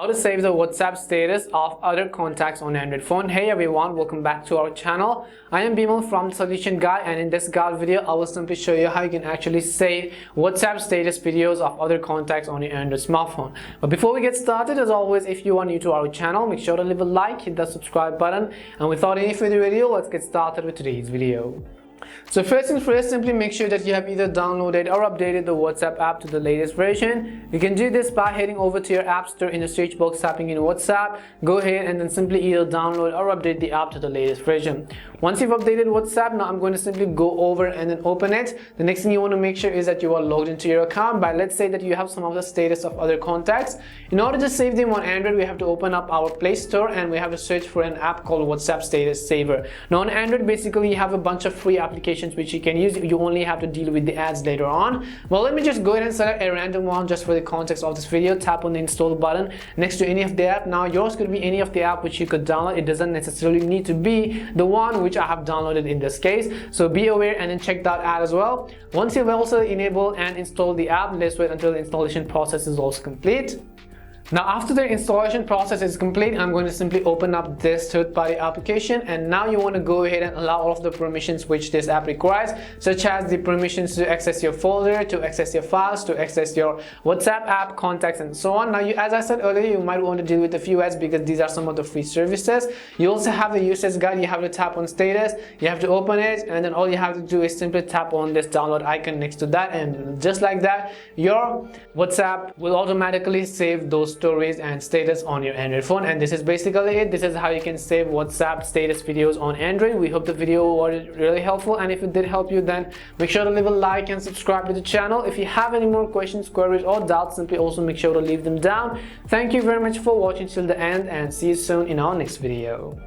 How to save the WhatsApp status of other contacts on Android phone. Hey everyone, welcome back to our channel. I am Bimal from Solution Guy, and in this guide video I will simply show you how you can actually save WhatsApp status videos of other contacts on your Android smartphone. But before we get started, as always, if you are new to our channel, make sure to leave a like, hit the subscribe button, and without any further ado, let's get started with today's video. So first things first, simply make sure that you have either downloaded or updated the WhatsApp app to the latest version. You can do this by heading over to your app store, in the search box typing in WhatsApp. Go ahead and then simply either download or update the app to the latest version. Once you've updated WhatsApp, now I'm going to simply go over and then open it. The next thing you want to make sure is that you are logged into your account. By let's say that you have some of the status of other contacts. In order to save them on Android, we have to open up our Play Store and we have to search for an app called WhatsApp Status Saver. Now on Android, basically you have a bunch of free applications which you can use. You only have to deal with the ads later on. Well, let me just go ahead and select a random one just for the context of this video. Tap on the install button next to any of the app. Now yours could be any of the app which you could download. It doesn't necessarily need to be the one which I have downloaded in this case, so be aware and then check that out as well. Once you've also enabled and installed the app, let's wait until the installation process is also complete. Now after the installation process is complete, I'm going to simply open up this third-party application, and now you want to go ahead and allow all of the permissions which this app requires, such as the permissions to access your folder, to access your files, to access your WhatsApp app, contacts, and so on. Now as I said earlier, you might want to deal with a few ads because these are some of the free services. You also have the usage guide. You have to tap on status, you have to open it, and then all you have to do is simply tap on this download icon next to that, and just like that, your WhatsApp will automatically save those stories and status on your Android phone. And this is basically it. This is how you can save WhatsApp status videos on Android. We hope the video was really helpful, and if it did help you, then make sure to leave a like and subscribe to the channel. If you have any more questions, queries, or doubts, simply also make sure to leave them down. Thank you very much for watching till the end, and see you soon in our next video.